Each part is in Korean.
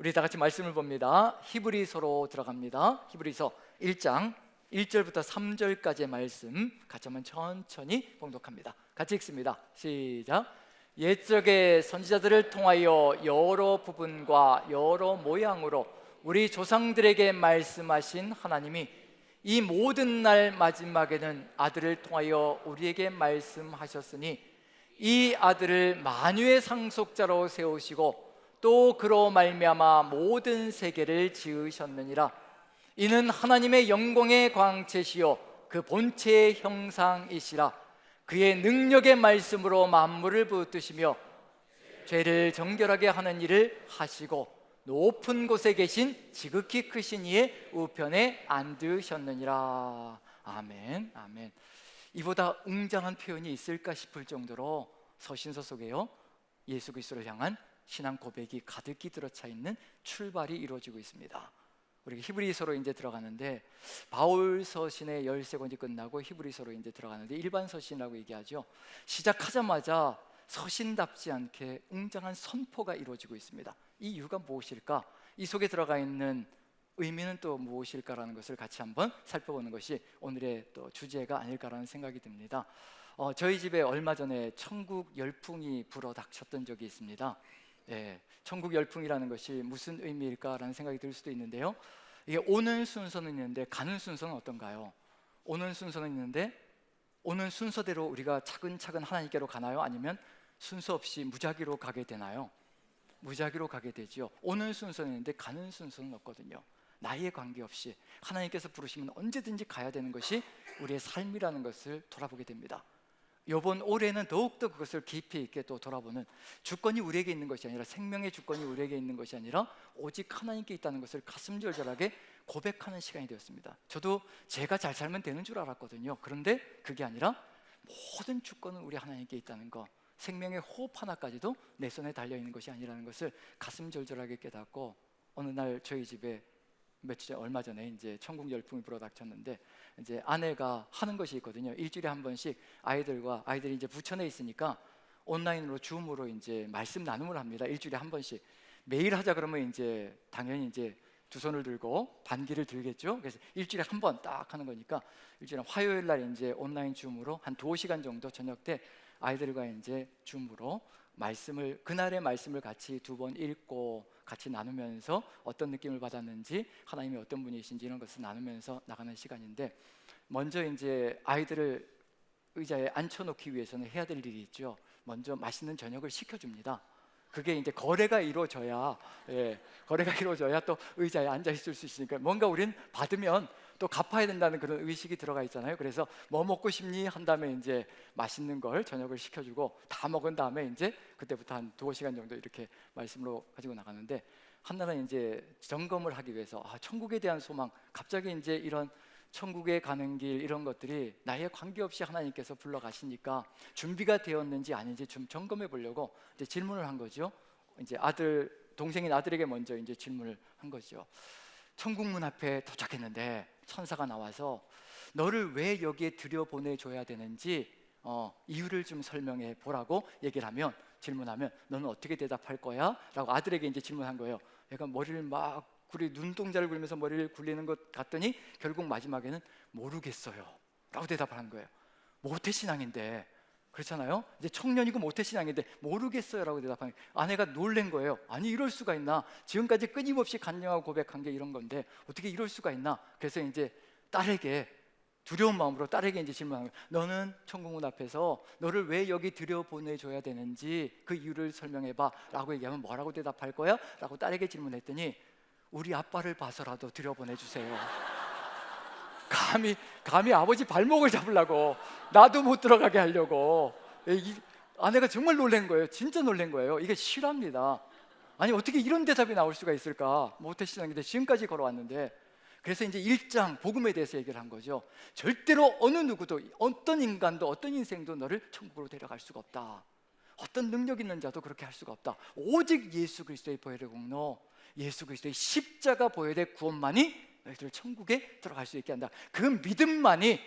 우리 다 같이 말씀을 봅니다. 히브리서로 들어갑니다. 히브리서 1장 1절부터 3절까지의 말씀 같이 한번 천천히 봉독합니다. 같이 읽습니다. 시작. 옛적의 선지자들을 통하여 여러 부분과 여러 모양으로 우리 조상들에게 말씀하신 하나님이 이 모든 날 마지막에는 아들을 통하여 우리에게 말씀하셨으니 이 아들을 만유의 상속자로 세우시고 또 그로 말미암아 모든 세계를 지으셨느니라. 이는 하나님의 영광의 광채시요 그 본체의 형상이시라. 그의 능력의 말씀으로 만물을 부으시며 죄를 정결하게 하는 일을 하시고 높은 곳에 계신 지극히 크신 이의 우편에 앉으셨느니라. 아멘, 아멘. 이보다 웅장한 표현이 있을까 싶을 정도로 서신서 속에요 예수 그리스도를 향한 신앙 고백이 가득히 들어차 있는 출발이 이루어지고 있습니다. 우리가 히브리서로 이제 들어가는데 바울 서신의 13권이 끝나고 히브리서로 이제 들어가는데 일반 서신이라고 얘기하죠. 시작하자마자 서신답지 않게 웅장한 선포가 이루어지고 있습니다. 이 이유가 무엇일까? 이 속에 들어가 있는 의미는 또 무엇일까라는 것을 같이 한번 살펴보는 것이 오늘의 또 주제가 아닐까라는 생각이 듭니다. 저희 집에 얼마 전에 천국 열풍이 불어닥쳤던 적이 있습니다. 천국 열풍이라는 것이 무슨 의미일까라는 생각이 들 수도 있는데요. 이게 오는 순서는 있는데 가는 순서는 어떤가요? 오는 순서는 있는데 오는 순서대로 우리가 차근차근 하나님께로 가나요? 아니면 순서 없이 무작위로 가게 되나요? 무작위로 가게 되죠. 오는 순서는 있는데 가는 순서는 없거든요. 나이에 관계없이 하나님께서 부르시면 언제든지 가야 되는 것이 우리의 삶이라는 것을 돌아보게 됩니다. 이번 올해는 더욱더 그것을 깊이 있게 또 돌아보는, 주권이 우리에게 있는 것이 아니라, 생명의 주권이 우리에게 있는 것이 아니라 오직 하나님께 있다는 것을 가슴절절하게 고백하는 시간이 되었습니다. 저도 제가 잘 살면 되는 줄 알았거든요. 그런데 그게 아니라 모든 주권은 우리 하나님께 있다는 것, 생명의 호흡 하나까지도 내 손에 달려있는 것이 아니라는 것을 가슴절절하게 깨닫고, 어느 날 저희 집에 얼마 전에 이제 천국 열풍이 불어닥쳤는데, 이제 아내가 하는 것이 있거든요. 일주일에 한 번씩 아이들이 이제 부천에 있으니까 온라인으로 줌으로 이제 말씀 나눔을 합니다. 일주일에 한 번씩. 매일 하자 그러면 이제 당연히 이제 두 손을 들고 반기를 들겠죠. 그래서 일주일에 한 번 딱 하는 거니까 일주일에 화요일 날 이제 온라인 줌으로 한 2시간 정도 저녁 때 아이들과 이제 줌으로 말씀을, 그날의 말씀을 같이 2번 읽고 같이 나누면서 어떤 느낌을 받았는지, 하나님이 어떤 분이신지 이런 것을 나누면서 나가는 시간인데, 먼저 이제 아이들을 의자에 앉혀놓기 위해서는 해야 될 일이 있죠. 먼저 맛있는 저녁을 시켜줍니다. 그게 이제 거래가 이루어져야 또 의자에 앉아 있을 수 있으니까, 뭔가 우린 받으면 또 갚아야 된다는 그런 의식이 들어가 있잖아요. 그래서 뭐 먹고 싶니? 한 다음에 이제 맛있는 걸 저녁을 시켜주고 다 먹은 다음에 이제 그때부터 한 2시간 정도 이렇게 말씀으로 가지고 나가는데, 한날은 이제 점검을 하기 위해서 천국에 대한 소망, 갑자기 이제 이런 천국에 가는 길, 이런 것들이 나에 관계없이 하나님께서 불러가시니까 준비가 되었는지 아닌지 좀 점검해 보려고 이제 질문을 한 거죠. 이제 동생인 아들에게 먼저 이제 질문을 한 거죠. 천국 문 앞에 도착했는데 천사가 나와서 너를 왜 여기에 들여보내줘야 되는지 이유를 좀 설명해 보라고 얘기를 하면, 질문하면 너는 어떻게 대답할 거야? 라고 아들에게 이제 질문한 거예요. 얘가 머리를 막 눈동자를 굴리면서 머리를 굴리는 것 같더니 결국 마지막에는 모르겠어요 라고 대답을 한 거예요. 모태신앙인데, 그렇잖아요. 이제 청년이고 모태신앙인데 모르겠어요 라고 대답하는 거예요. 아내가 놀란 거예요. 아니, 이럴 수가 있나? 지금까지 끊임없이 간증하고 고백한 게 이런 건데 어떻게 이럴 수가 있나? 그래서 이제 딸에게 두려운 마음으로 딸에게 이제 질문한 거예요. 너는 천국문 앞에서 너를 왜 여기 들여보내줘야 되는지 그 이유를 설명해봐 라고 얘기하면 뭐라고 대답할 거야? 라고 딸에게 질문했더니, 우리 아빠를 봐서라도 들여보내주세요. 감히 아버지 발목을 잡으려고, 나도 못 들어가게 하려고. 아내가 정말 놀란 거예요. 진짜 놀란 거예요. 이게 실화입니다. 아니, 어떻게 이런 대답이 나올 수가 있을까? 모태신앙인데 지금까지 걸어왔는데. 그래서 이제 1장 복음에 대해서 얘기를 한 거죠. 절대로 어느 누구도, 어떤 인간도, 어떤 인생도 너를 천국으로 데려갈 수가 없다. 어떤 능력 있는 자도 그렇게 할 수가 없다. 오직 예수 그리스도의 보혈의 공로, 예수 그리스도의 십자가 보혈의 구원만이 너희들 천국에 들어갈 수 있게 한다. 그 믿음만이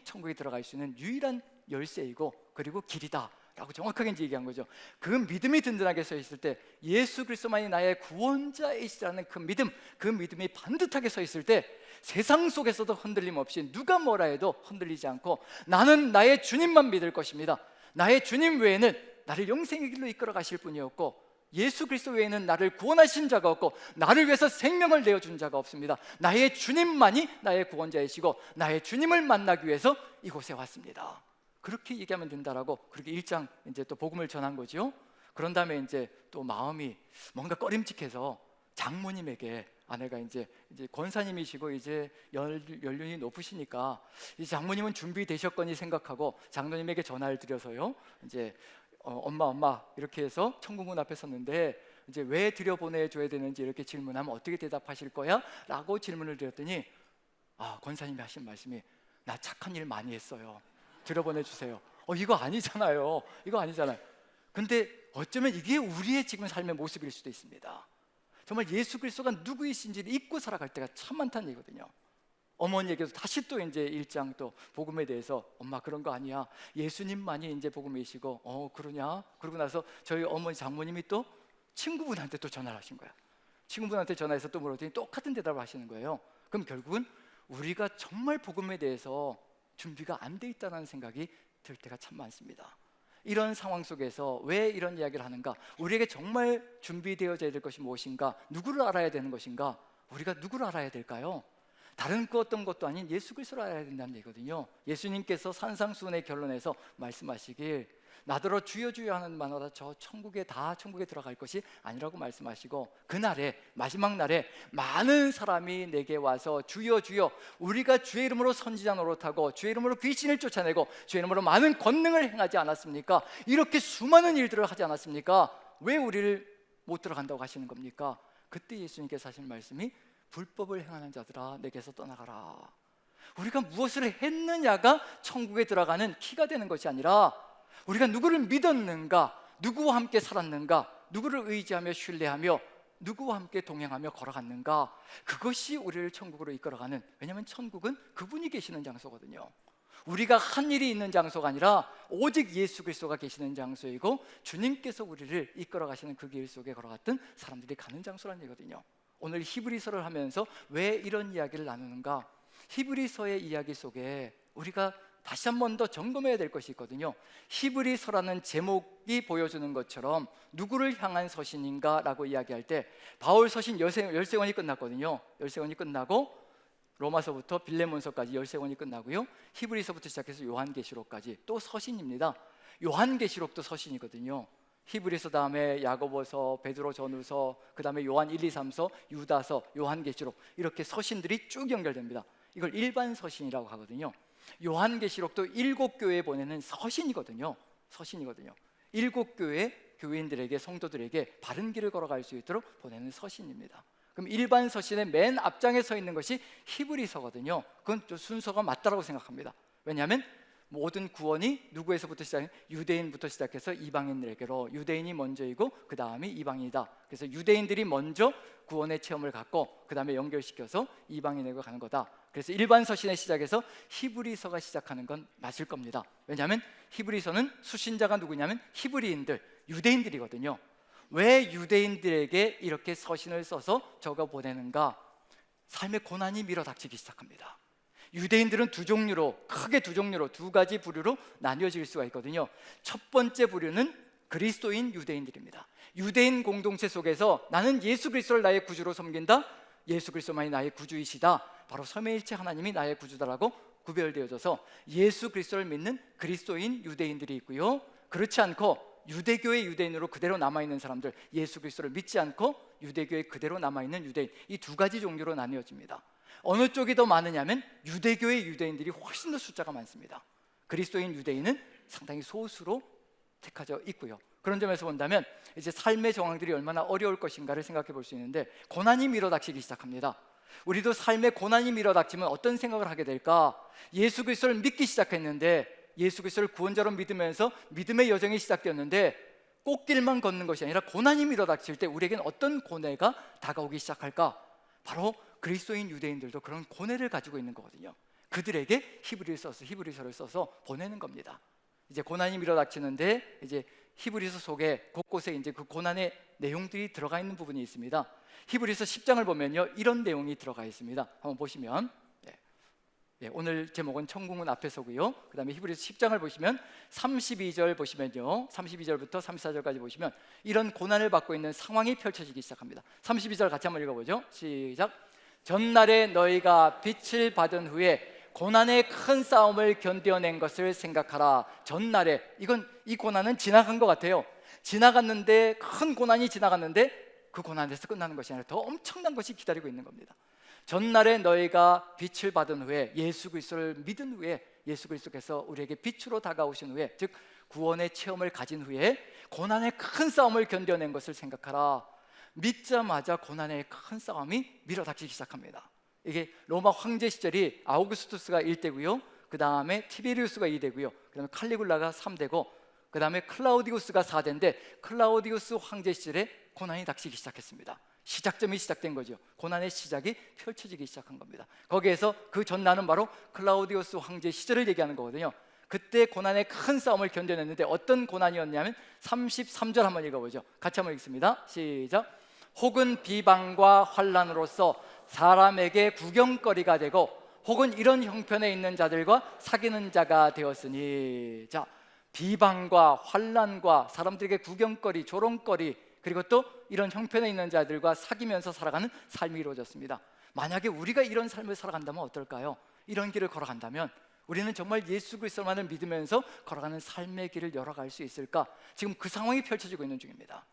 천국에 들어갈 수 있는 유일한 열쇠이고 그리고 길이다 라고 정확하게 이제 얘기한 거죠. 그 믿음이 든든하게 서 있을 때, 예수 그리스도만이 나의 구원자이시라는 그 믿음이 반듯하게 서 있을 때, 세상 속에서도 흔들림 없이 누가 뭐라 해도 흔들리지 않고, 나는 나의 주님만 믿을 것입니다. 나의 주님 외에는 나를 영생의 길로 이끌어 가실 분이 없고, 예수 그리스도 외에는 나를 구원하신 자가 없고, 나를 위해서 생명을 내어준 자가 없습니다. 나의 주님만이 나의 구원자이시고, 나의 주님을 만나기 위해서 이곳에 왔습니다. 그렇게 얘기하면 된다라고, 그렇게 1장 이제 또 복음을 전한 거죠. 그런 다음에 이제 또 마음이 뭔가 꺼림칙해서 장모님에게, 아내가 이제 권사님이시고 이제 연륜이 높으시니까 이 장모님은 준비되셨거니 생각하고 장로님에게 전화를 드려서요, 이제 엄마 이렇게 해서 천국문 앞에 섰는데, 이제 왜 들여보내줘야 되는지 이렇게 질문하면 어떻게 대답하실 거야? 라고 질문을 드렸더니, 권사님이 하신 말씀이, 나 착한 일 많이 했어요, 들여보내주세요. 이거 아니잖아요. 근데 어쩌면 이게 우리의 지금 삶의 모습일 수도 있습니다. 정말 예수 그리스도가 누구이신지를 잊고 살아갈 때가 참 많다는 얘기거든요. 어머니에게도 다시 또 이제 1장 또 복음에 대해서, 엄마 그런 거 아니야, 예수님만이 이제 복음이시고, 그러냐? 그러고 나서 저희 어머니 장모님이 또 친구분한테 또 전화를 하신 거야. 친구분한테 전화해서 또 물었더니 똑같은 대답을 하시는 거예요. 그럼 결국은 우리가 정말 복음에 대해서 준비가 안 돼 있다는 생각이 들 때가 참 많습니다. 이런 상황 속에서 왜 이런 이야기를 하는가? 우리에게 정말 준비되어져야 될 것이 무엇인가? 누구를 알아야 되는 것인가? 우리가 누구를 알아야 될까요? 다른 어떤 것도 아닌 예수 그리스도를 알아야 된다는 얘기거든요. 예수님께서 산상수훈의 결론에서 말씀하시길, 나더러 주여 주여 하는 만화다 저 천국에 들어갈 것이 아니라고 말씀하시고, 그날에, 마지막 날에 많은 사람이 내게 와서 주여 주여, 우리가 주의 이름으로 선지자 노릇하고 주의 이름으로 귀신을 쫓아내고 주의 이름으로 많은 권능을 행하지 않았습니까? 이렇게 수많은 일들을 하지 않았습니까? 왜 우리를 못 들어간다고 하시는 겁니까? 그때 예수님께서 하신 말씀이, 불법을 행하는 자들아 내게서 떠나가라. 우리가 무엇을 했느냐가 천국에 들어가는 키가 되는 것이 아니라, 우리가 누구를 믿었는가, 누구와 함께 살았는가, 누구를 의지하며 신뢰하며 누구와 함께 동행하며 걸어갔는가, 그것이 우리를 천국으로 이끌어가는, 왜냐하면 천국은 그분이 계시는 장소거든요. 우리가 한 일이 있는 장소가 아니라 오직 예수 그리스도가 계시는 장소이고, 주님께서 우리를 이끌어 가시는 그 길 속에 걸어갔던 사람들이 가는 장소라는 얘기거든요. 오늘 히브리서를 하면서 왜 이런 이야기를 나누는가? 히브리서의 이야기 속에 우리가 다시 한 번 더 점검해야 될 것이 있거든요. 히브리서라는 제목이 보여주는 것처럼 누구를 향한 서신인가 라고 이야기할 때, 바울 서신 13권이 끝났거든요. 13권이 끝나고 로마서부터 빌레몬서까지 13권이 끝나고요, 히브리서부터 시작해서 요한계시록까지 또 서신입니다. 요한계시록도 서신이거든요. 히브리서 다음에 야고보서, 베드로 전후서, 그 다음에 요한 1, 2, 3서, 유다서, 요한계시록, 이렇게 서신들이 쭉 연결됩니다. 이걸 일반 서신이라고 하거든요. 요한계시록도 7교회에 보내는 서신이거든요. 7교회 교인들에게, 성도들에게 바른 길을 걸어갈 수 있도록 보내는 서신입니다. 그럼 일반 서신의 맨 앞장에 서 있는 것이 히브리서거든요. 그건 좀 순서가 맞다라고 생각합니다. 왜냐하면 모든 구원이 누구에서부터 시작해? 유대인부터 시작해서 이방인들에게로, 유대인이 먼저이고 그 다음이 이방인이다. 그래서 유대인들이 먼저 구원의 체험을 갖고 그 다음에 연결시켜서 이방인에게 가는 거다. 그래서 일반 서신의 시작에서 히브리서가 시작하는 건 맞을 겁니다. 왜냐하면 히브리서는 수신자가 누구냐면 히브리인들, 유대인들이거든요. 왜 유대인들에게 이렇게 서신을 써서 적어 보내는가? 삶의 고난이 밀어닥치기 시작합니다. 유대인들은 크게 두 종류로, 두 가지 부류로 나뉘어질 수가 있거든요. 첫 번째 부류는 그리스도인 유대인들입니다. 유대인 공동체 속에서 나는 예수 그리스도를 나의 구주로 섬긴다, 예수 그리스도만이 나의 구주이시다, 바로 삼위일체 하나님이 나의 구주다라고 구별되어져서 예수 그리스도를 믿는 그리스도인 유대인들이 있고요, 그렇지 않고 유대교의 유대인으로 그대로 남아있는 사람들, 예수 그리스도를 믿지 않고 유대교에 그대로 남아있는 유대인, 이 두 가지 종류로 나뉘어집니다. 어느 쪽이 더 많으냐면 유대교의 유대인들이 훨씬 더 숫자가 많습니다. 그리스도인 유대인은 상당히 소수로 택하져 있고요. 그런 점에서 본다면 이제 삶의 정황들이 얼마나 어려울 것인가를 생각해 볼 수 있는데, 고난이 밀어닥치기 시작합니다. 우리도 삶의 고난이 밀어닥치면 어떤 생각을 하게 될까? 예수 그리스도를 믿기 시작했는데, 예수 그리스도를 구원자로 믿으면서 믿음의 여정이 시작되었는데, 꽃길만 걷는 것이 아니라 고난이 밀어닥칠 때 우리에겐 어떤 고뇌가 다가오기 시작할까? 바로 그리스도인 유대인들도 그런 고뇌를 가지고 있는 거거든요. 그들에게 히브리서를 써서 보내는 겁니다. 이제 고난이 밀어닥치는데 이제 히브리서 속에 곳곳에 이제 그 고난의 내용들이 들어가 있는 부분이 있습니다. 히브리서 10장을 보면요, 이런 내용이 들어가 있습니다. 한번 보시면, 오늘 제목은 천국은 앞에서고요. 그 다음에 히브리서 10장을 보시면 32절 보시면요, 32절부터 34절까지 보시면 이런 고난을 받고 있는 상황이 펼쳐지기 시작합니다. 32절 같이 한번 읽어보죠. 시작. 전날에 너희가 빛을 받은 후에 고난의 큰 싸움을 견뎌낸 것을 생각하라. 전날에, 이 고난은 지나간 것 같아요. 지나갔는데, 큰 고난이 지나갔는데 그 고난에서 끝나는 것이 아니라 더 엄청난 것이 기다리고 있는 겁니다. 전날에 너희가 빛을 받은 후에, 예수 그리스도를 믿은 후에, 예수 그리스도께서 우리에게 빛으로 다가오신 후에, 즉 구원의 체험을 가진 후에 고난의 큰 싸움을 견뎌낸 것을 생각하라. 믿자마자 고난의 큰 싸움이 밀어닥치기 시작합니다. 이게 로마 황제 시절이 아우구스투스가 1대고요, 그 다음에 티베리우스가 2대고요, 그 다음에 칼리굴라가 3대고, 그 다음에 클라우디우스가 4대인데 클라우디우스 황제 시절에 고난이 닥치기 시작했습니다. 시작점이 시작된 거죠. 고난의 시작이 펼쳐지기 시작한 겁니다. 거기에서 그 전날은 바로 클라우디우스 황제 시절을 얘기하는 거거든요. 그때 고난의 큰 싸움을 견뎌냈는데 어떤 고난이었냐면 33절 한번 읽어보죠. 같이 한번 읽습니다. 시작. 혹은 비방과 환난으로서 사람에게 구경거리가 되고 혹은 이런 형편에 있는 자들과 사귀는 자가 되었으니, 자, 비방과 환난과 사람들에게 구경거리, 조롱거리, 그리고 또 이런 형편에 있는 자들과 사귀면서 살아가는 삶이 이루어졌습니다. 만약에 우리가 이런 삶을 살아간다면 어떨까요? 이런 길을 걸어간다면 우리는 정말 예수 그리스도만을 믿으면서 걸어가는 삶의 길을 열어갈 수 있을까? 지금 그 상황이 펼쳐지고 있는 중입니다.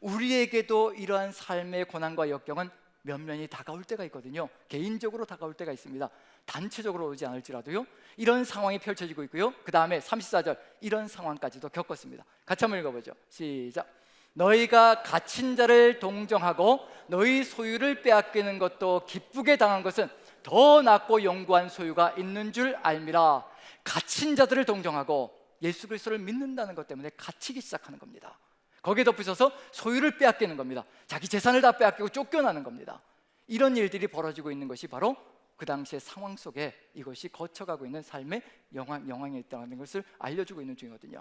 우리에게도 이러한 삶의 고난과 역경은 면면이 다가올 때가 있거든요. 개인적으로 다가올 때가 있습니다. 단체적으로 오지 않을지라도요, 이런 상황이 펼쳐지고 있고요. 그 다음에 34절, 이런 상황까지도 겪었습니다. 같이 한번 읽어보죠. 시작. 너희가 갇힌 자를 동정하고 너희 소유를 빼앗기는 것도 기쁘게 당한 것은 더 낫고 영구한 소유가 있는 줄 알미라. 갇힌 자들을 동정하고 예수 그리스도를 믿는다는 것 때문에 갇히기 시작하는 겁니다. 거기에 덧붙여서 소유를 빼앗기는 겁니다. 자기 재산을 다 빼앗기고 쫓겨나는 겁니다. 이런 일들이 벌어지고 있는 것이 바로 그 당시의 상황 속에 이것이 거쳐가고 있는 삶의 영향이 있다는 것을 알려주고 있는 중이거든요.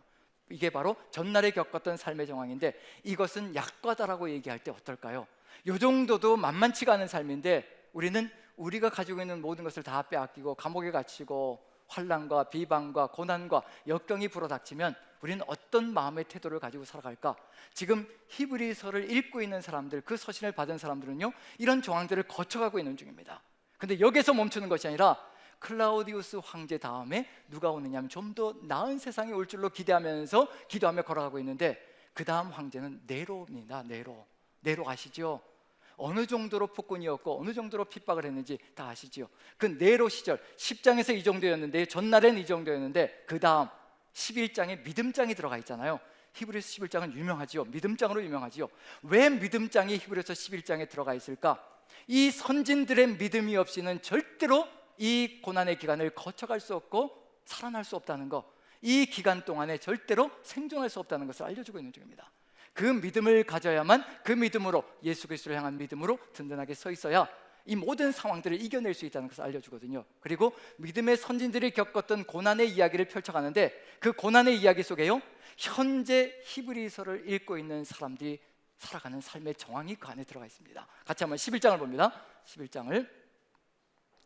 이게 바로 전날에 겪었던 삶의 정황인데, 이것은 약과다라고 얘기할 때 어떨까요? 이 정도도 만만치가 않은 삶인데 우리는 우리가 가지고 있는 모든 것을 다 빼앗기고 감옥에 갇히고 환난과 비방과 고난과 역경이 불어닥치면 우리는 어떤 마음의 태도를 가지고 살아갈까? 지금 히브리서를 읽고 있는 사람들, 그 서신을 받은 사람들은요, 이런 정황들을 거쳐가고 있는 중입니다. 근데 여기서 멈추는 것이 아니라 클라우디우스 황제 다음에 누가 오느냐면 좀 더 나은 세상이 올 줄로 기대하면서 기도하며 걸어가고 있는데, 그 다음 황제는 네로입니다. 네로 아시죠? 어느 정도로 폭군이었고 어느 정도로 핍박을 했는지 다 아시죠? 그 네로 시절 10장에서 이 정도였는데, 전날에는 이 정도였는데, 그 다음 11장에 믿음장이 들어가 있잖아요. 히브리서 11장은 유명하지요. 믿음장으로 유명하지요. 왜 믿음장이 히브리서 11장에 들어가 있을까? 이 선진들의 믿음이 없이는 절대로 이 고난의 기간을 거쳐갈 수 없고 살아날 수 없다는 것, 이 기간 동안에 절대로 생존할 수 없다는 것을 알려주고 있는 중입니다. 그 믿음을 가져야만, 그 믿음으로, 예수 그리스도를 향한 믿음으로 든든하게 서 있어야 이 모든 상황들을 이겨낼 수 있다는 것을 알려주거든요. 그리고 믿음의 선진들이 겪었던 고난의 이야기를 펼쳐가는데, 그 고난의 이야기 속에요, 현재 히브리서를 읽고 있는 사람들이 살아가는 삶의 정황이 그 안에 들어가 있습니다. 같이 한번 11장을 봅니다. 11장을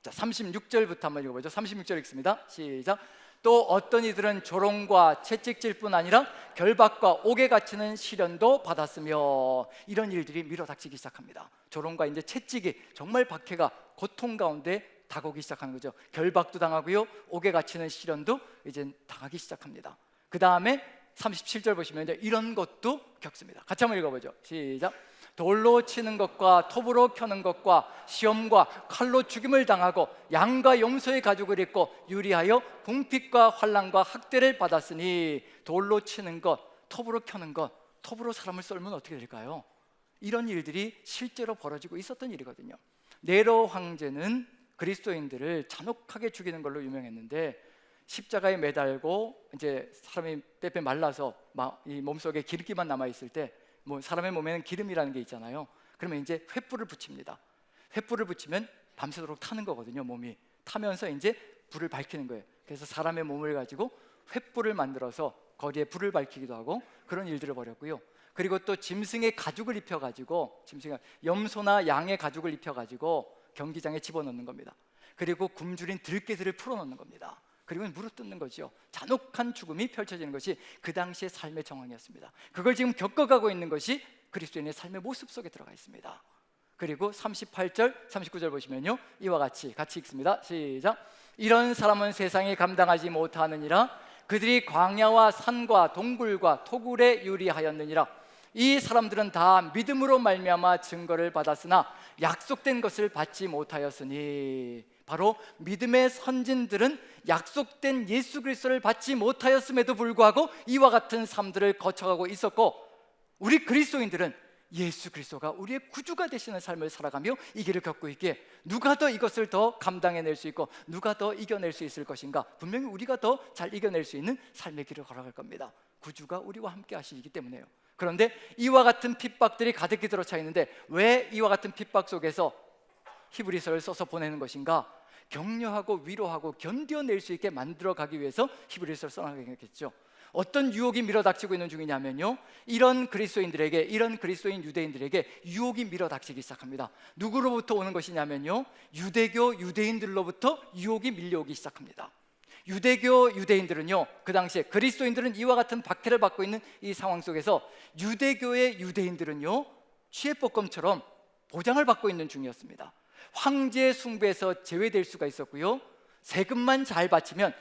36절부터 한번 읽어보죠. 36절 읽습니다. 시작. 또 어떤 이들은 조롱과 채찍질 뿐 아니라 결박과 옥에 갇히는 시련도 받았으며, 이런 일들이 밀어닥치기 시작합니다. 조롱과 이제 채찍이, 정말 박해가 고통 가운데 다가오기 시작하는 거죠. 결박도 당하고요, 옥에 갇히는 시련도 이제 당하기 시작합니다. 그 다음에 37절 보시면 이제 이런 것도 겪습니다. 같이 한번 읽어보죠. 시작. 돌로 치는 것과 톱으로 켜는 것과 시험과 칼로 죽임을 당하고 양과 염소의 가죽을 입고 유리하여 궁핍과 환난과 학대를 받았으니, 돌로 치는 것, 톱으로 켜는 것, 톱으로 사람을 썰면 어떻게 될까요? 이런 일들이 실제로 벌어지고 있었던 일이거든요. 네로 황제는 그리스도인들을 잔혹하게 죽이는 걸로 유명했는데, 십자가에 매달고 이제 사람이 빼빼 말라서 이 몸속에 기름기만 남아 있을 때, 사람의 몸에는 기름이라는 게 있잖아요. 그러면 이제 횃불을 붙입니다. 횃불을 붙이면 밤새도록 타는 거거든요. 몸이 타면서 이제 불을 밝히는 거예요. 그래서 사람의 몸을 가지고 횃불을 만들어서 거리에 불을 밝히기도 하고 그런 일들을 벌였고요. 그리고 또 짐승의 가죽을 입혀가지고 염소나 양의 가죽을 입혀가지고 경기장에 집어넣는 겁니다. 그리고 굶주린 들깨들을 풀어놓는 겁니다. 그리고 물어뜯는 거죠. 잔혹한 죽음이 펼쳐지는 것이 그 당시의 삶의 정황이었습니다. 그걸 지금 겪어가고 있는 것이 그리스도인의 삶의 모습 속에 들어가 있습니다. 그리고 38절, 39절 보시면요, 이와 같이 읽습니다. 시작. 이런 사람은 세상이 감당하지 못하느니라. 그들이 광야와 산과 동굴과 토굴에 유리하였느니라. 이 사람들은 다 믿음으로 말미암아 증거를 받았으나 약속된 것을 받지 못하였으니, 바로 믿음의 선진들은 약속된 예수 그리스도를 받지 못하였음에도 불구하고 이와 같은 삶들을 거쳐가고 있었고, 우리 그리스도인들은 예수 그리스도가 우리의 구주가 되시는 삶을 살아가며 이 길을 겪고 있기에 누가 더 이것을 더 감당해낼 수 있고 누가 더 이겨낼 수 있을 것인가? 분명히 우리가 더 잘 이겨낼 수 있는 삶의 길을 걸어갈 겁니다. 구주가 우리와 함께 하시기 때문에요. 그런데 이와 같은 핍박들이 가득히 들어차 있는데 왜 이와 같은 핍박 속에서 히브리서를 써서 보내는 것인가? 격려하고 위로하고 견뎌낼 수 있게 만들어가기 위해서 히브리서를 써나가겠죠. 어떤 유혹이 밀어닥치고 있는 중이냐면요, 이런 그리스도인들에게, 이런 그리스도인 유대인들에게 유혹이 밀어닥치기 시작합니다. 누구로부터 오는 것이냐면요, 유대교 유대인들로부터 유혹이 밀려오기 시작합니다. 유대교 유대인들은요, 그 당시에 그리스도인들은 이와 같은 박해를 받고 있는 이 상황 속에서 유대교의 유대인들은요, 취해법검처럼 보장을 받고 있는 중이었습니다. 황제 숭배에서 제외될 수가 있었고요, 세금만 잘 바치면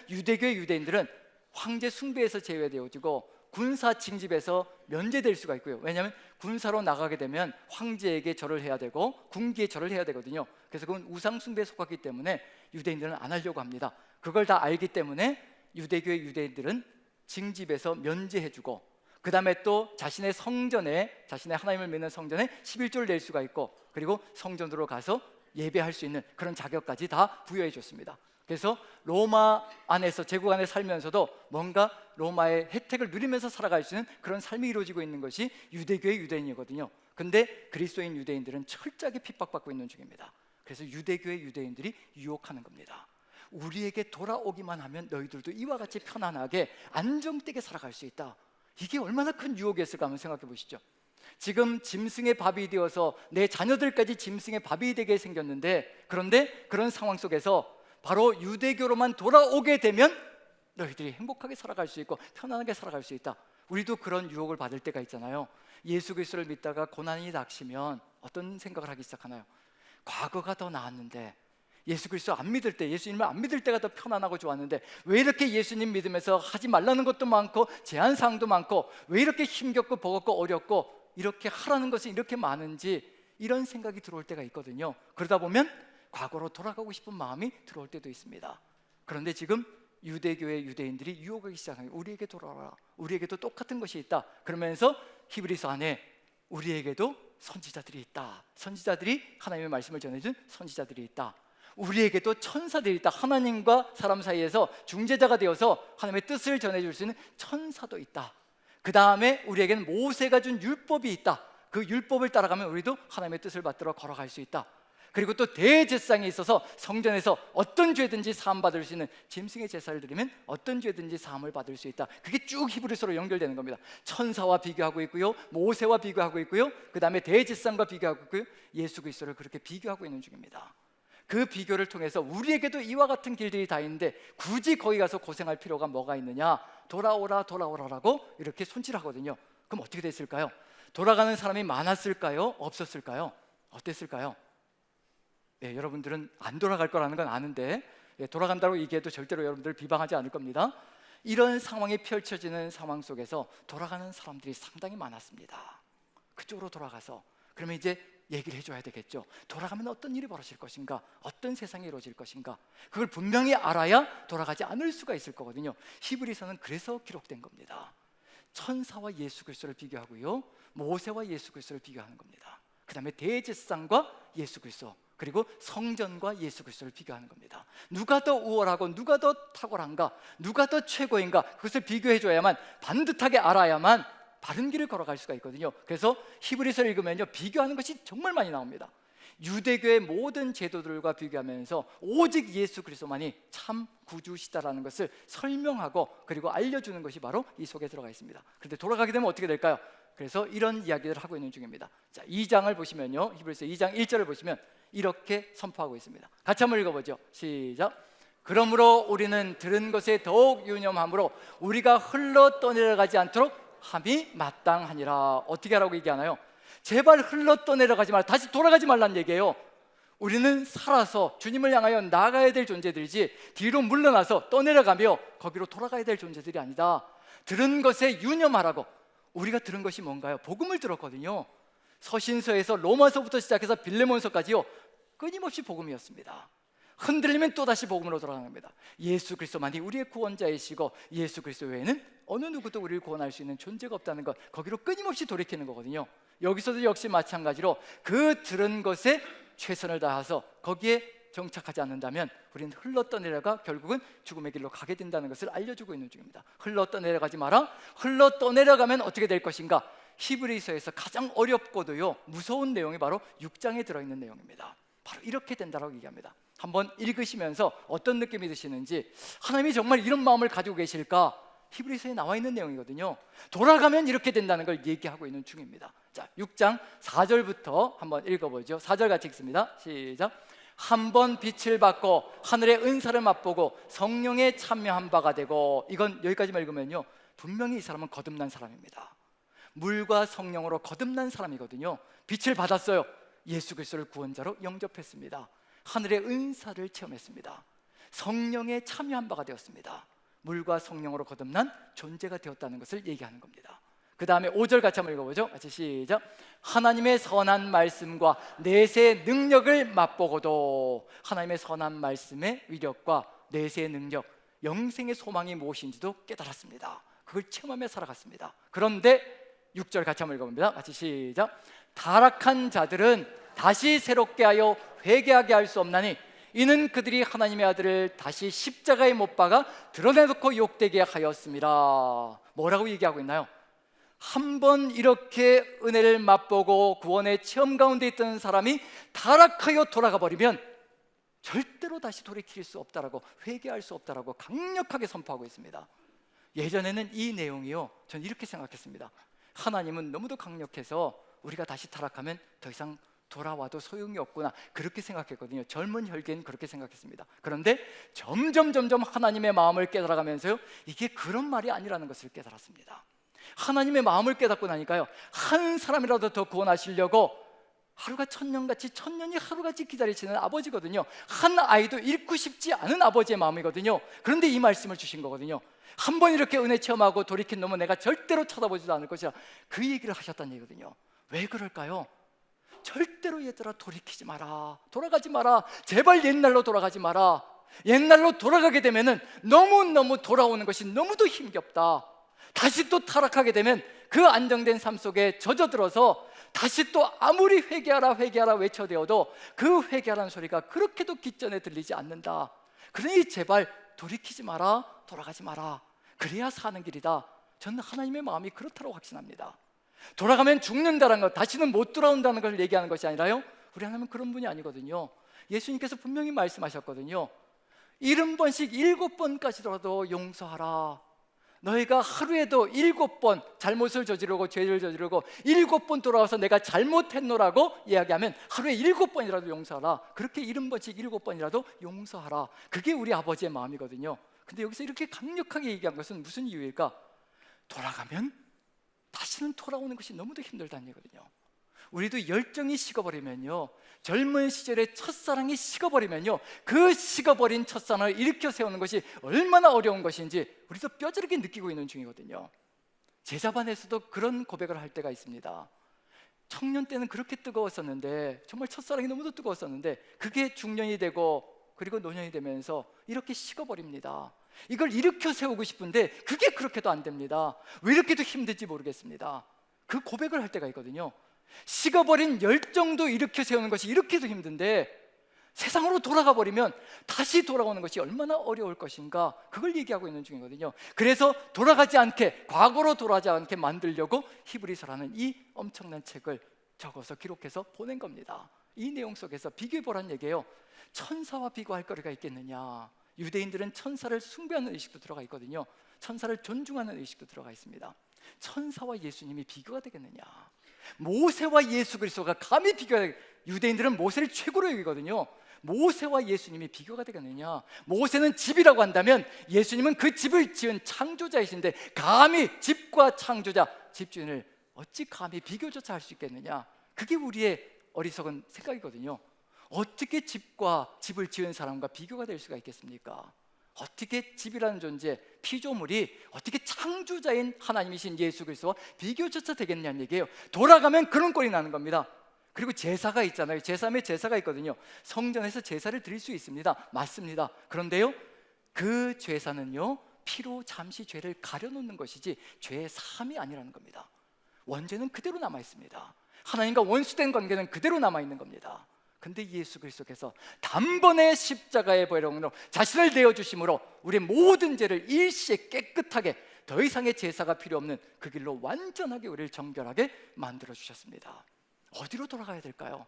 유대교의 유대인들은 황제 숭배에서 제외되어지고 군사 징집에서 면제될 수가 있고요. 왜냐하면 군사로 나가게 되면 황제에게 절을 해야 되고 군기에 절을 해야 되거든요. 그래서 그건 우상 숭배에 속하기 때문에 유대인들은 안 하려고 합니다. 그걸 다 알기 때문에 유대교의 유대인들은 징집에서 면제해주고, 그 다음에 또 자신의 성전에, 자신의 하나님을 믿는 성전에 11조를 낼 수가 있고, 그리고 성전으로 가서 예배할 수 있는 그런 자격까지 다 부여해 줬습니다. 그래서 로마 안에서, 제국 안에 살면서도 뭔가 로마의 혜택을 누리면서 살아갈 수 있는 그런 삶이 이루어지고 있는 것이 유대교의 유대인이거든요. 근데 그리스도인 유대인들은 철저하게 핍박받고 있는 중입니다. 그래서 유대교의 유대인들이 유혹하는 겁니다. 우리에게 돌아오기만 하면 너희들도 이와 같이 편안하게 안정되게 살아갈 수 있다. 이게 얼마나 큰 유혹이었을까 한번 생각해 보시죠. 지금 짐승의 밥이 되어서 내 자녀들까지 짐승의 밥이 되게 생겼는데, 그런데 그런 상황 속에서 바로 유대교로만 돌아오게 되면 너희들이 행복하게 살아갈 수 있고 편안하게 살아갈 수 있다. 우리도 그런 유혹을 받을 때가 있잖아요. 예수 그리스도를 믿다가 고난이 닥치면 어떤 생각을 하기 시작하나요? 과거가 더 나았는데, 예수 그리스도 안 믿을 때, 예수님을 안 믿을 때가 더 편안하고 좋았는데 왜 이렇게 예수님 믿으면서 하지 말라는 것도 많고 제한사항도 많고 왜 이렇게 힘겹고 버겁고 어렵고 이렇게 하라는 것이 이렇게 많은지, 이런 생각이 들어올 때가 있거든요. 그러다 보면 과거로 돌아가고 싶은 마음이 들어올 때도 있습니다. 그런데 지금 유대교의 유대인들이 유혹하기 시작하는, 우리에게 돌아와라, 우리에게도 똑같은 것이 있다. 그러면서 히브리서 안에 우리에게도 선지자들이 있다, 선지자들이 하나님의 말씀을 전해준 선지자들이 있다, 우리에게도 천사들이 있다, 하나님과 사람 사이에서 중재자가 되어서 하나님의 뜻을 전해줄 수 있는 천사도 있다. 그 다음에 우리에게는 모세가 준 율법이 있다. 그 율법을 따라가면 우리도 하나님의 뜻을 받들어 걸어갈 수 있다. 그리고 또 대제사장이 있어서 성전에서 어떤 죄든지 사함 받을 수 있는, 짐승의 제사를 드리면 어떤 죄든지 사함을 받을 수 있다. 그게 쭉 히브리서로 연결되는 겁니다. 천사와 비교하고 있고요, 모세와 비교하고 있고요, 그 다음에 대제사장과 비교하고 있고요, 예수 그리스도를 그렇게 비교하고 있는 중입니다. 그 비교를 통해서 우리에게도 이와 같은 길들이 다 있는데 굳이 거기 가서 고생할 필요가 뭐가 있느냐, 돌아오라 돌아오라라고 이렇게 손질하거든요. 그럼 어떻게 됐을까요? 돌아가는 사람이 많았을까요? 없었을까요? 어땠을까요? 네, 여러분들은 안 돌아갈 거라는 건 아는데, 돌아간다고 얘기해도 절대로 여러분들 비방하지 않을 겁니다. 이런 상황이 펼쳐지는 상황 속에서 돌아가는 사람들이 상당히 많았습니다. 그쪽으로 돌아가서 그러면 이제 얘기를 해줘야 되겠죠. 돌아가면 어떤 일이 벌어질 것인가, 어떤 세상이 이루어질 것인가, 그걸 분명히 알아야 돌아가지 않을 수가 있을 거거든요. 히브리서는 그래서 기록된 겁니다. 천사와 예수 그리스도를 비교하고요, 모세와 예수 그리스도를 비교하는 겁니다. 그 다음에 대제사장과 예수 그리스도, 그리고 성전과 예수 그리스도를 비교하는 겁니다. 누가 더 우월하고 누가 더 탁월한가, 누가 더 최고인가, 그것을 비교해줘야만, 반듯하게 알아야만 바른 길을 걸어갈 수가 있거든요. 그래서 히브리서를 읽으면요, 비교하는 것이 정말 많이 나옵니다. 유대교의 모든 제도들과 비교하면서 오직 예수 그리스도만이 참 구주시다라는 것을 설명하고 그리고 알려주는 것이 바로 이 속에 들어가 있습니다. 그런데 돌아가게 되면 어떻게 될까요? 그래서 이런 이야기를 하고 있는 중입니다. 자, 2장을 보시면요, 히브리서 2장 1절을 보시면 이렇게 선포하고 있습니다. 같이 한번 읽어보죠. 시작. 그러므로 우리는 들은 것에 더욱 유념함으로 우리가 흘러 떠내려가지 않도록 함이 마땅하니라. 어떻게 하라고 얘기하나요? 제발 흘러 떠내려가지 말라, 다시 돌아가지 말라는 얘기예요. 우리는 살아서 주님을 향하여 나가야 될 존재들이지 뒤로 물러나서 떠내려가며 거기로 돌아가야 될 존재들이 아니다. 들은 것에 유념하라고. 우리가 들은 것이 뭔가요? 복음을 들었거든요. 서신서에서 로마서부터 시작해서 빌레몬서까지요, 끊임없이 복음이었습니다. 흔들리면 또다시 복음으로 돌아가는 겁니다. 예수 그리스도만이 우리의 구원자이시고 예수 그리스도 외에는 어느 누구도 우리를 구원할 수 있는 존재가 없다는 것, 거기로 끊임없이 돌이키는 거거든요. 여기서도 역시 마찬가지로 그 들은 것에 최선을 다해서 거기에 정착하지 않는다면 우리는 흘러 떠내려가 결국은 죽음의 길로 가게 된다는 것을 알려주고 있는 중입니다. 흘러 떠내려가지 마라. 흘러 떠내려가면 어떻게 될 것인가? 히브리서에서 가장 어렵고도요 무서운 내용이 바로 6장에 들어있는 내용입니다. 바로 이렇게 된다고 얘기합니다. 한번 읽으시면서 어떤 느낌이 드시는지, 하나님이 정말 이런 마음을 가지고 계실까? 히브리서에 나와 있는 내용이거든요. 돌아가면 이렇게 된다는 걸 얘기하고 있는 중입니다. 자, 6장 4절부터 한번 읽어보죠. 4절 같이 읽습니다. 시작. 한번 빛을 받고 하늘의 은사를 맛보고 성령에 참여한 바가 되고. 이건 여기까지만 읽으면요 분명히 이 사람은 거듭난 사람입니다. 물과 성령으로 거듭난 사람이거든요. 빛을 받았어요. 예수 그리스도를 구원자로 영접했습니다. 하늘의 은사를 체험했습니다. 성령에 참여한 바가 되었습니다. 물과 성령으로 거듭난 존재가 되었다는 것을 얘기하는 겁니다. 그 다음에 5절 같이 한번 읽어보죠. 같이 시작. 하나님의 선한 말씀과 내세의 능력을 맛보고도. 하나님의 선한 말씀의 위력과 내세의 능력, 영생의 소망이 무엇인지도 깨달았습니다. 그걸 체험하며 살아갔습니다. 그런데 6절 같이 한번 읽어봅니다. 같이 시작. 타락한 자들은 다시 새롭게 하여 회개하게 할 수 없나니 이는 그들이 하나님의 아들을 다시 십자가에 못 박아 드러내놓고 욕되게 하였습니다. 뭐라고 얘기하고 있나요? 한번 이렇게 은혜를 맛보고 구원의 체험 가운데 있던 사람이 타락하여 돌아가 버리면 절대로 다시 돌이킬 수 없다라고, 회개할 수 없다라고 강력하게 선포하고 있습니다. 예전에는 이 내용이요, 저는 이렇게 생각했습니다. 하나님은 너무도 강력해서 우리가 다시 타락하면 더 이상 돌아와도 소용이 없구나, 그렇게 생각했거든요. 젊은 혈기엔 그렇게 생각했습니다. 그런데 점점 하나님의 마음을 깨달아가면서요, 이게 그런 말이 아니라는 것을 깨달았습니다. 하나님의 마음을 깨닫고 나니까요, 한 사람이라도 더 구원하시려고 하루가 천년같이, 천년이 하루같이 기다리시는 아버지거든요. 한 아이도 잃고 싶지 않은 아버지의 마음이거든요. 그런데 이 말씀을 주신 거거든요. 한번 이렇게 은혜 체험하고 돌이킨 놈은 내가 절대로 쳐다보지도 않을 것이라, 그 얘기를 하셨다는 얘기거든요. 왜 그럴까요? 절대로 얘들아 돌이키지 마라, 돌아가지 마라, 제발 옛날로 돌아가지 마라. 옛날로 돌아가게 되면은 너무너무 돌아오는 것이 너무도 힘겹다. 다시 또 타락하게 되면 그 안정된 삶 속에 젖어들어서 다시 또 아무리 회개하라 외쳐대어도 그 회개하라는 소리가 그렇게도 귓전에 들리지 않는다. 그러니 제발 돌이키지 마라, 돌아가지 마라. 그래야 사는 길이다. 저는 하나님의 마음이 그렇다고 확신합니다. 돌아가면 죽는다는 것, 다시는 못 돌아온다는 것을 얘기하는 것이 아니라요, 우리 하나님은 그런 분이 아니거든요. 예수님께서 분명히 말씀하셨거든요. 70번씩 7번까지라도 용서하라. 너희가 하루에도 7번 잘못을 저지르고 죄를 저지르고 7번 돌아와서 내가 잘못했노라고 이야기하면 하루에 7번이라도 용서하라. 그렇게 70번씩 7번이라도 용서하라. 그게 우리 아버지의 마음이거든요. 근데 여기서 이렇게 강력하게 얘기한 것은 무슨 이유일까? 돌아가면 다시는 돌아오는 것이 너무도 힘들다는 얘기거든요. 우리도 열정이 식어버리면요, 젊은 시절의 첫사랑이 식어버리면요, 그 식어버린 첫사랑을 일으켜 세우는 것이 얼마나 어려운 것인지 우리도 뼈저리게 느끼고 있는 중이거든요. 제자반에서도 그런 고백을 할 때가 있습니다. 청년 때는 그렇게 뜨거웠었는데, 정말 첫사랑이 너무도 뜨거웠었는데 그게 중년이 되고 그리고 노년이 되면서 이렇게 식어버립니다. 이걸 일으켜 세우고 싶은데 그게 그렇게도 안 됩니다. 왜 이렇게도 힘든지 모르겠습니다. 그 고백을 할 때가 있거든요. 식어버린 열정도 일으켜 세우는 것이 이렇게도 힘든데 세상으로 돌아가 버리면 다시 돌아오는 것이 얼마나 어려울 것인가, 그걸 얘기하고 있는 중이거든요. 그래서 돌아가지 않게, 과거로 돌아가지 않게 만들려고 히브리서라는 이 엄청난 책을 적어서 기록해서 보낸 겁니다. 이 내용 속에서 비교해 보라는 얘기예요. 천사와 비교할 거리가 있겠느냐. 유대인들은 천사를 숭배하는 의식도 들어가 있거든요. 천사를 존중하는 의식도 들어가 있습니다. 천사와 예수님이 비교가 되겠느냐. 모세와 예수 그리스도가 감히 비교가 되겠느냐. 유대인들은 모세를 최고로 여기거든요. 모세와 예수님이 비교가 되겠느냐. 모세는 집이라고 한다면 예수님은 그 집을 지은 창조자이신데 감히 집과 창조자, 집주인을 어찌 감히 비교조차 할 수 있겠느냐. 그게 우리의 어리석은 생각이거든요. 어떻게 집과 집을 지은 사람과 비교가 될 수가 있겠습니까? 어떻게 집이라는 존재, 피조물이 어떻게 창조자인 하나님이신 예수 그리스도와 비교조차 되겠냐는 얘기예요. 돌아가면 그런 꼴이 나는 겁니다. 그리고 제사가 있잖아요. 제3의 제사가 있거든요. 성전에서 제사를 드릴 수 있습니다. 맞습니다. 그런데요, 그 제사는요, 피로 잠시 죄를 가려놓는 것이지 죄의 사함이 아니라는 겁니다. 원죄는 그대로 남아있습니다. 하나님과 원수된 관계는 그대로 남아있는 겁니다. 근데 예수 그리스도께서 단번에 십자가의 보혈로 자신을 내어주심으로 우리의 모든 죄를 일시에 깨끗하게, 더 이상의 제사가 필요 없는 그 길로 완전하게 우리를 정결하게 만들어 주셨습니다. 어디로 돌아가야 될까요?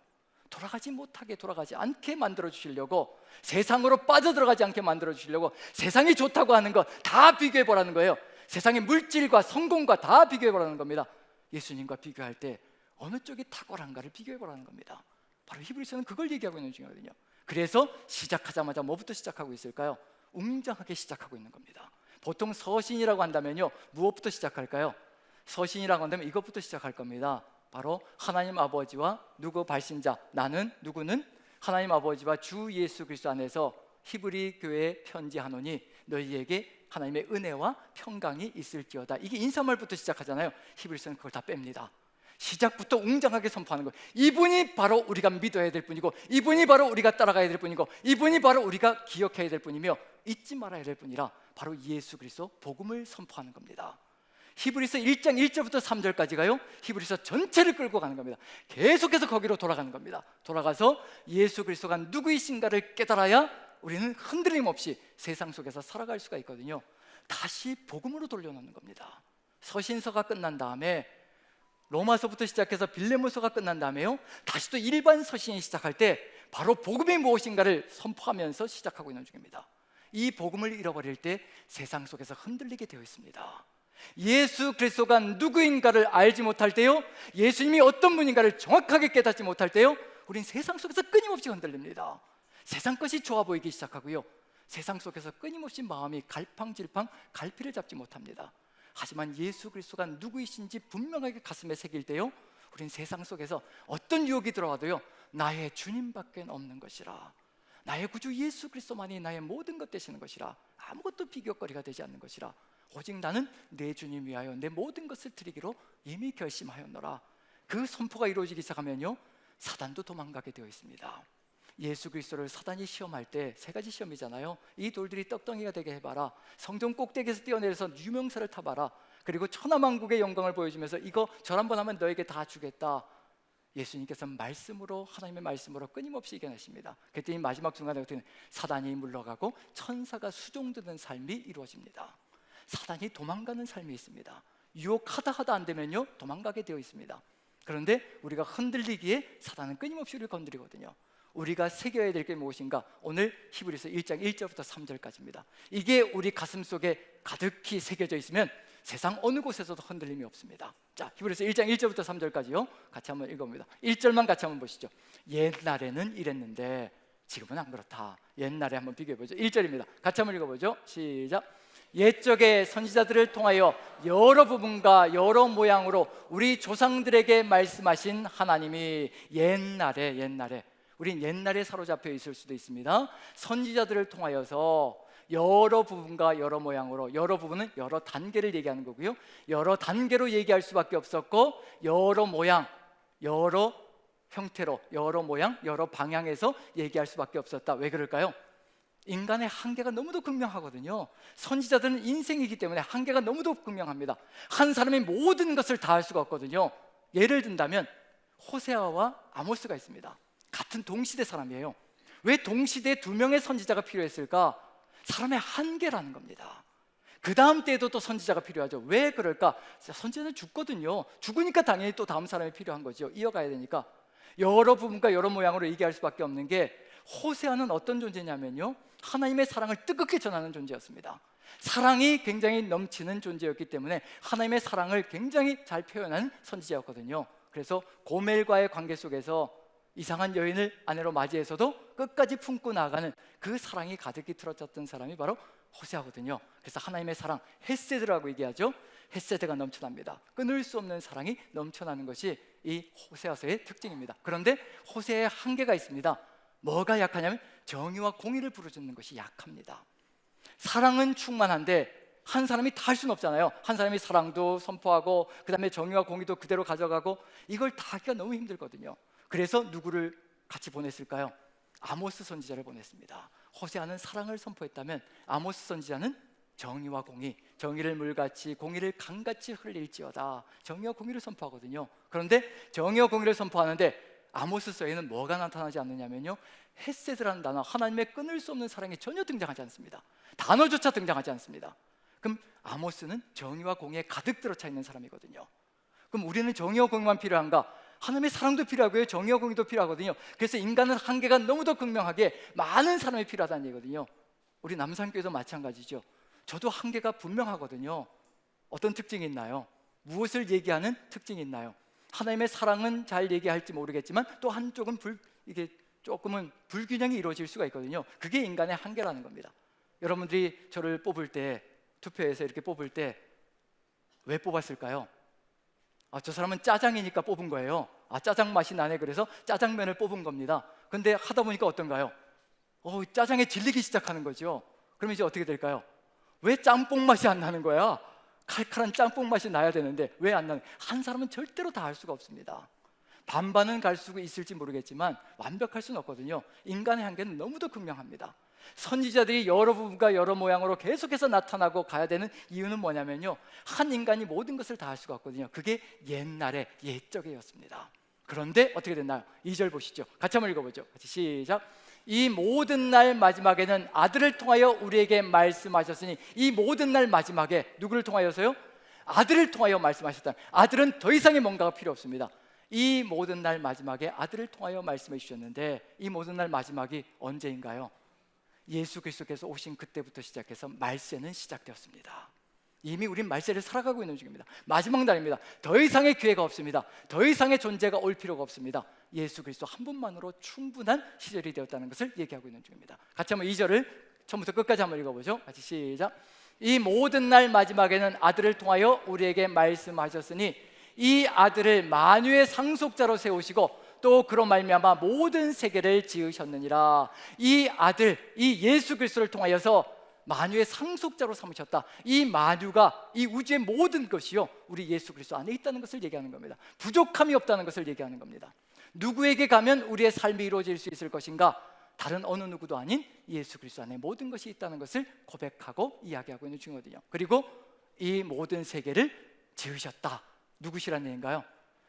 돌아가지 못하게, 돌아가지 않게 만들어 주시려고, 세상으로 빠져들어가지 않게 만들어 주시려고 세상이 좋다고 하는 거 다 비교해 보라는 거예요. 세상의 물질과 성공과 다 비교해 보라는 겁니다. 예수님과 비교할 때 어느 쪽이 탁월한가를 비교해 보라는 겁니다. 바로 히브리서는 그걸 얘기하고 있는 중이거든요. 그래서 시작하자마자 뭐부터 시작하고 있을까요? 웅장하게 시작하고 있는 겁니다. 보통 서신이라고 한다면요, 무엇부터 시작할까요? 서신이라고 한다면 이것부터 시작할 겁니다. 바로 하나님 아버지와 누구 발신자, 나는 누구는 하나님 아버지와 주 예수 그리스도 안에서 히브리 교회에 편지하노니 너희에게 하나님의 은혜와 평강이 있을지어다. 이게 인사말부터 시작하잖아요. 히브리서는 그걸 다 뺍니다. 시작부터 웅장하게 선포하는 거예요. 이분이 바로 우리가 믿어야 될 분이고, 이분이 바로 우리가 따라가야 될 분이고, 이분이 바로 우리가 기억해야 될 분이며 잊지 말아야 될 분이라 바로 예수 그리스도 복음을 선포하는 겁니다. 히브리서 1장 1절부터 3절까지가요, 히브리서 전체를 끌고 가는 겁니다. 계속해서 거기로 돌아가는 겁니다. 돌아가서 예수 그리스도가 누구이신가를 깨달아야 우리는 흔들림 없이 세상 속에서 살아갈 수가 있거든요. 다시 복음으로 돌려놓는 겁니다. 서신서가 끝난 다음에 로마서부터 시작해서 빌레몬서가 끝난 다음에요, 다시 또 일반 서신이 시작할 때 바로 복음이 무엇인가를 선포하면서 시작하고 있는 중입니다. 이 복음을 잃어버릴 때 세상 속에서 흔들리게 되어 있습니다. 예수 그리스도가 누구인가를 알지 못할 때요, 예수님이 어떤 분인가를 정확하게 깨닫지 못할 때요, 우린 세상 속에서 끊임없이 흔들립니다. 세상 것이 좋아 보이기 시작하고요, 세상 속에서 끊임없이 마음이 갈팡질팡 갈피를 잡지 못합니다. 하지만 예수 그리스도가 누구이신지 분명하게 가슴에 새길 때요, 우린 세상 속에서 어떤 유혹이 들어와도요, 나의 주님밖에 없는 것이라, 나의 구주 예수 그리스도만이 나의 모든 것 되시는 것이라, 아무것도 비교거리가 되지 않는 것이라, 오직 나는 내 주님 위하여 내 모든 것을 드리기로 이미 결심하였노라. 그 선포가 이루어지기 시작하면요, 사단도 도망가게 되어 있습니다. 예수 그리스도를 사단이 시험할 때 세 가지 시험이잖아요. 이 돌들이 떡덩이가 되게 해봐라, 성전 꼭대기에서 뛰어내려서 유명사를 타봐라, 그리고 천하만국의 영광을 보여주면서 이거 절 한번 하면 너에게 다 주겠다. 예수님께서 말씀으로, 하나님의 말씀으로 끊임없이 이겨내십니다. 그랬더니 마지막 순간에 어떻게 사단이 물러가고 천사가 수종드는 삶이 이루어집니다. 사단이 도망가는 삶이 있습니다. 유혹하다 안 되면요, 도망가게 되어 있습니다. 그런데 우리가 흔들리기에 사단은 끊임없이 우리를 건드리거든요. 우리가 새겨야 될 게 무엇인가? 오늘 히브리서 1장 1절부터 3절까지입니다. 이게 우리 가슴 속에 가득히 새겨져 있으면 세상 어느 곳에서도 흔들림이 없습니다. 자, 히브리서 1장 1절부터 3절까지요, 같이 한번 읽어봅니다. 1절만 같이 한번 보시죠. 옛날에는 이랬는데 지금은 안 그렇다. 옛날에 한번 비교해보죠. 1절입니다. 같이 한번 읽어보죠. 시작. 옛적의 선지자들을 통하여 여러 부분과 여러 모양으로 우리 조상들에게 말씀하신 하나님이 옛날에, 우린 옛날에 사로잡혀 있을 수도 있습니다. 선지자들을 통하여서 여러 부분과 여러 모양으로, 여러 부분은 여러 단계를 얘기하는 거고요, 여러 단계로 얘기할 수밖에 없었고, 여러 모양, 여러 형태로, 여러 모양, 여러 방향에서 얘기할 수밖에 없었다. 왜 그럴까요? 인간의 한계가 너무도 극명하거든요. 선지자들은 인생이기 때문에 한계가 너무도 극명합니다. 한 사람이 모든 것을 다 할 수가 없거든요. 예를 든다면 호세아와 아모스가 있습니다. 같은 동시대 사람이에요. 왜 동시대에 두 명의 선지자가 필요했을까? 사람의 한계라는 겁니다. 그 다음 때에도 또 선지자가 필요하죠. 왜 그럴까? 선지자는 죽거든요. 죽으니까 당연히 또 다음 사람이 필요한 거죠. 이어가야 되니까. 여러 부분과 여러 모양으로 얘기할 수밖에 없는 게, 호세아는 어떤 존재냐면요, 하나님의 사랑을 뜨겁게 전하는 존재였습니다. 사랑이 굉장히 넘치는 존재였기 때문에 하나님의 사랑을 굉장히 잘 표현하는 선지자였거든요. 그래서 고멜과의 관계 속에서 이상한 여인을 아내로 맞이해서도 끝까지 품고 나가는 그 사랑이 가득히 들어찼던 사람이 바로 호세아거든요. 그래서 하나님의 사랑, 헤세드라고 얘기하죠. 헤세드가 넘쳐납니다. 끊을 수 없는 사랑이 넘쳐나는 것이 이 호세아서의 특징입니다. 그런데 호세아의 한계가 있습니다. 뭐가 약하냐면 정의와 공의를 부르짖는 것이 약합니다. 사랑은 충만한데 한 사람이 다 할 수는 없잖아요. 한 사람이 사랑도 선포하고 그 다음에 정의와 공의도 그대로 가져가고, 이걸 다 하기가 너무 힘들거든요. 그래서 누구를 같이 보냈을까요? 아모스 선지자를 보냈습니다. 호세아는 사랑을 선포했다면 아모스 선지자는 정의와 공의, 정의를 물같이 공의를 강같이 흘릴지어다, 정의와 공의를 선포하거든요. 그런데 정의와 공의를 선포하는데 아모스서에는 뭐가 나타나지 않느냐면요, 헤세드라는 단어, 하나님의 끊을 수 없는 사랑이 전혀 등장하지 않습니다. 단어조차 등장하지 않습니다. 그럼 아모스는 정의와 공의에 가득 들어차 있는 사람이거든요. 그럼 우리는 정의와 공의만 필요한가? 하나님의 사랑도 필요하고요, 정의와 공의도 필요하거든요. 그래서 인간은 한계가 너무도 극명하게 많은 사람이 필요하다는 얘기거든요. 우리 남산교회도 마찬가지죠. 저도 한계가 분명하거든요. 어떤 특징이 있나요? 무엇을 얘기하는 특징이 있나요? 하나님의 사랑은 잘 얘기할지 모르겠지만 또 한쪽은 이게 조금은 불균형이 이루어질 수가 있거든요. 그게 인간의 한계라는 겁니다. 여러분들이 저를 뽑을 때, 투표에서 이렇게 뽑을 때 왜 뽑았을까요? 저 사람은 짜장이니까 뽑은 거예요. 짜장 맛이 나네, 그래서 짜장면을 뽑은 겁니다. 근데 하다 보니까 어떤가요? 짜장에 질리기 시작하는 거죠. 그럼 이제 어떻게 될까요? 왜 짬뽕 맛이 안 나는 거야? 칼칼한 짬뽕 맛이 나야 되는데 왜 안 나는? 한 사람은 절대로 다 할 수가 없습니다. 반반은 갈 수 있을지 모르겠지만 완벽할 수는 없거든요. 인간의 한계는 너무도 극명합니다. 선지자들이 여러 부분과 여러 모양으로 계속해서 나타나고 가야 되는 이유는 뭐냐면요, 한 인간이 모든 것을 다 할 수가 없거든요. 그게 옛날에 옛적이었습니다. 그런데 어떻게 됐나요? 2절 보시죠. 같이 한번 읽어보죠. 같이 시작. 이 모든 날 마지막에는 아들을 통하여 우리에게 말씀하셨으니, 이 모든 날 마지막에 누구를 통하여서요? 아들을 통하여 말씀하셨다. 아들은 더 이상의 뭔가가 필요 없습니다. 이 모든 날 마지막에 아들을 통하여 말씀해 주셨는데, 이 모든 날 마지막이 언제인가요? 예수 그리스도께서 오신 그때부터 시작해서 말세는 시작되었습니다. 이미 우린 말세를 살아가고 있는 중입니다. 마지막 날입니다. 더 이상의 기회가 없습니다. 더 이상의 존재가 올 필요가 없습니다. 예수 그리스도 한 분만으로 충분한 시절이 되었다는 것을 얘기하고 있는 중입니다. 같이 한번 2절을 처음부터 끝까지 한번 읽어보죠. 같이 시작. 이 모든 날 마지막에는 아들을 통하여 우리에게 말씀하셨으니, 이 아들을 만유의 상속자로 세우시고 또 그로 말미암아 모든 세계를 지으셨느니라. 이 아들, 이 예수 그리스도를 통하여서 만유의 상속자로 삼으셨다. 이 만유가, 이 우주의 모든 것이요, 우리 예수 그리스도 안에 있다는 것을 얘기하는 겁니다. 부족함이 없다는 것을 얘기하는 겁니다. 누구에게 가면 우리의 삶이 이루어질 수 있을 것인가? 다른 어느 누구도 아닌 예수 그리스도 안에 모든 것이 있다는 것을 고백하고 이야기하고 있는 중이거든요. 그리고 이 모든 세계를 지으셨다. 누구시라는 얘기인가요?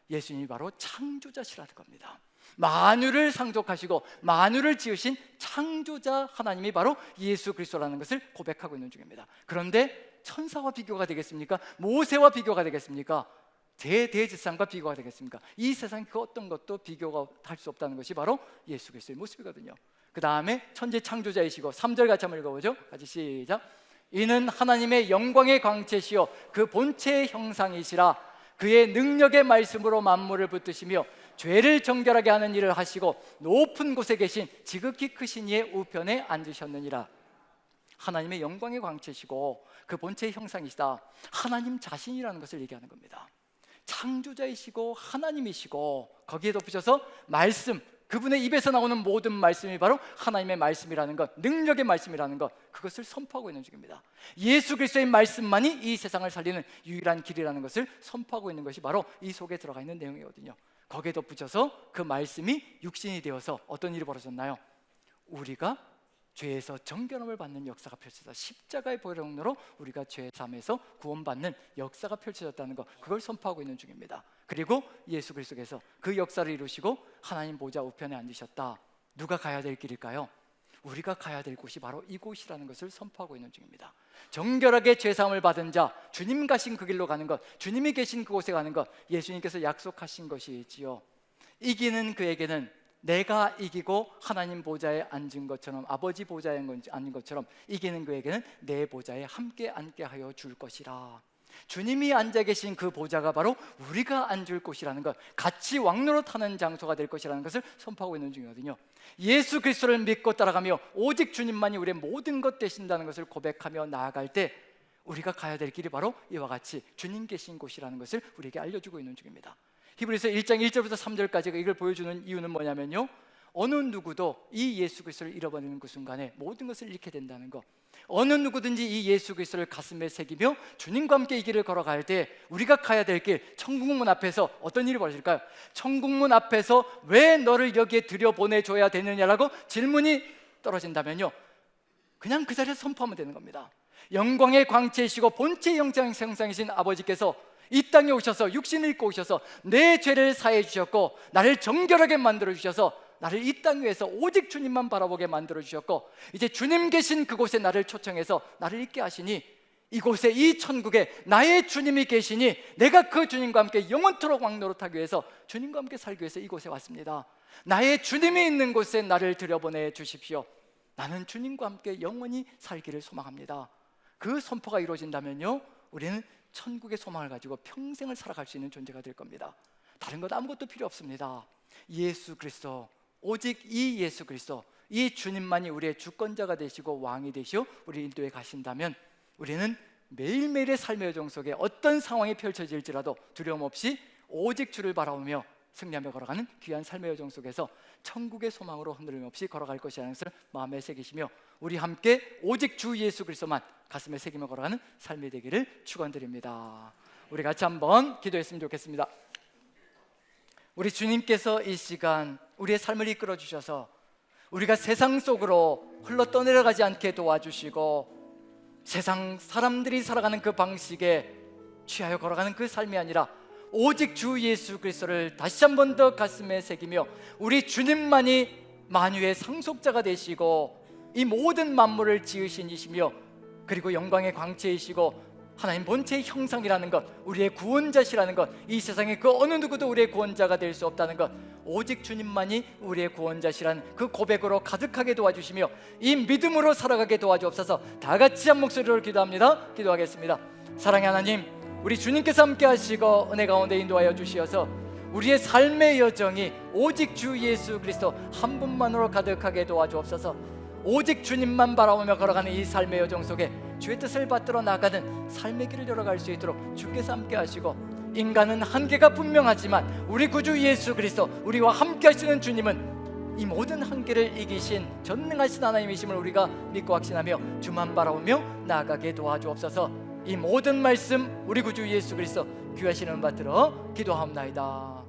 예수님이 바로 창조자시라는 겁니다. 만유를 상속하시고 만유를 지으신 창조자 하나님이 바로 예수 그리스도라는 것을 고백하고 있는 중입니다. 그런데 천사와 비교가 되겠습니까? 모세와 비교가 되겠습니까? 대제사장과 비교가 되겠습니까? 이 세상 그 어떤 것도 비교가 할 수 없다는 것이 바로 예수 그리스도의 모습이거든요. 그 다음에 천지 창조자이시고, 3절 같이 한번 읽어보죠. 같이 시작. 이는 하나님의 영광의 광채시요 그 본체의 형상이시라. 그의 능력의 말씀으로 만물을 붙드시며 죄를 정결하게 하는 일을 하시고 높은 곳에 계신 지극히 크신 이의 우편에 앉으셨느니라. 하나님의 영광의 광채시고 그 본체의 형상이시다. 하나님 자신이라는 것을 얘기하는 겁니다. 창조자이시고 하나님이시고, 거기에 덧붙여서 말씀, 그분의 입에서 나오는 모든 말씀이 바로 하나님의 말씀이라는 것, 능력의 말씀이라는 것, 그것을 선포하고 있는 중입니다. 예수 그리스도의 말씀만이 이 세상을 살리는 유일한 길이라는 것을 선포하고 있는 것이 바로 이 속에 들어가 있는 내용이거든요. 거기에 덧붙여서 그 말씀이 육신이 되어서 어떤 일이 벌어졌나요? 우리가 죄에서 정결함을 받는 역사가 펼쳐졌다. 십자가의 보혈로 우리가 죄 삶에서 구원받는 역사가 펼쳐졌다는 것, 그걸 선포하고 있는 중입니다. 그리고 예수 그리스도께서 그 역사를 이루시고 하나님 보좌 우편에 앉으셨다. 누가 가야 될 길일까요? 우리가 가야 될 곳이 바로 이곳이라는 것을 선포하고 있는 중입니다. 정결하게 죄사함을 받은 자, 주님 가신 그 길로 가는 것, 주님이 계신 그곳에 가는 것, 예수님께서 약속하신 것이지요. 이기는 그에게는 내가 이기고 하나님 보좌에 앉은 것처럼, 아버지 보좌에 앉은 것처럼 이기는 그에게는 내 보좌에 함께 앉게 하여 줄 것이라. 주님이 앉아 계신 그 보좌가 바로 우리가 앉을 곳이라는 것, 같이 왕노릇하는 장소가 될 것이라는 것을 선포하고 있는 중이거든요. 예수 그리스도를 믿고 따라가며 오직 주님만이 우리의 모든 것 되신다는 것을 고백하며 나아갈 때 우리가 가야 될 길이 바로 이와 같이 주님 계신 곳이라는 것을 우리에게 알려주고 있는 중입니다. 히브리서 1장 1절부터 3절까지가 이걸 보여주는 이유는 뭐냐면요, 어느 누구도 이 예수 그리스도를 잃어버리는 그 순간에 모든 것을 잃게 된다는 것, 어느 누구든지 이 예수 그리스도를 가슴에 새기며 주님과 함께 이 길을 걸어갈 때 우리가 가야 될 길, 천국문 앞에서 어떤 일이 벌어질까요? 천국문 앞에서 왜 너를 여기에 들여보내줘야 되느냐라고 질문이 떨어진다면요, 그냥 그 자리에서 선포하면 되는 겁니다. 영광의 광채이시고 본체의 형상이신 아버지께서 이 땅에 오셔서 육신을 입고 오셔서 내 죄를 사해 주셨고 나를 정결하게 만들어 주셔서 나를 이 땅 위에서 오직 주님만 바라보게 만들어 주셨고, 이제 주님 계신 그곳에 나를 초청해서 나를 있게 하시니 이곳에, 이 천국에 나의 주님이 계시니 내가 그 주님과 함께 영원토록 왕노릇하기 위해서, 주님과 함께 살기 위해서 이곳에 왔습니다. 나의 주님이 있는 곳에 나를 들여보내 주십시오. 나는 주님과 함께 영원히 살기를 소망합니다. 그 선포가 이루어진다면요, 우리는 천국의 소망을 가지고 평생을 살아갈 수 있는 존재가 될 겁니다. 다른 것 아무것도 필요 없습니다. 예수 그리스도, 오직 이 예수 그리스도, 이 주님만이 우리의 주권자가 되시고 왕이 되시오 우리 인도에 가신다면 우리는 매일매일의 삶의 여정 속에 어떤 상황이 펼쳐질지라도 두려움 없이 오직 주를 바라보며 승리하며 걸어가는 귀한 삶의 여정 속에서 천국의 소망으로 흔들림 없이 걸어갈 것이라는 것을 마음에 새기시며 우리 함께 오직 주 예수 그리스도만 가슴에 새기며 걸어가는 삶이 되기를 축원드립니다. 우리 같이 한번 기도했으면 좋겠습니다. 우리 주님께서 이 시간 우리의 삶을 이끌어 주셔서 우리가 세상 속으로 흘러 떠내려가지 않게 도와주시고, 세상 사람들이 살아가는 그 방식에 취하여 걸어가는 그 삶이 아니라 오직 주 예수 그리스도를 다시 한 번 더 가슴에 새기며 우리 주님만이 만유의 상속자가 되시고 이 모든 만물을 지으신 이시며 그리고 영광의 광채이시고 하나님 본체의 형상이라는 것, 우리의 구원자시라는 것, 이 세상에 그 어느 누구도 우리의 구원자가 될 수 없다는 것, 오직 주님만이 우리의 구원자시라는 그 고백으로 가득하게 도와주시며 이 믿음으로 살아가게 도와주옵소서. 다 같이 한 목소리로 기도합니다. 기도하겠습니다. 사랑의 하나님, 우리 주님께서 함께 하시고 은혜 가운데 인도하여 주시어서 우리의 삶의 여정이 오직 주 예수 그리스도 한 분만으로 가득하게 도와주옵소서. 오직 주님만 바라보며 걸어가는 이 삶의 여정 속에 주의 뜻을 받들어 나가는 삶의 길을 열어갈 수 있도록 주께서 함께 하시고, 인간은 한계가 분명하지만 우리 구주 예수 그리스도, 우리와 함께 하시는 주님은 이 모든 한계를 이기신 전능하신 하나님이심을 우리가 믿고 확신하며 주만 바라보며 나아가게 도와주옵소서. 이 모든 말씀 우리 구주 예수 그리스도 귀하신 이름 받들어 기도하옵나이다.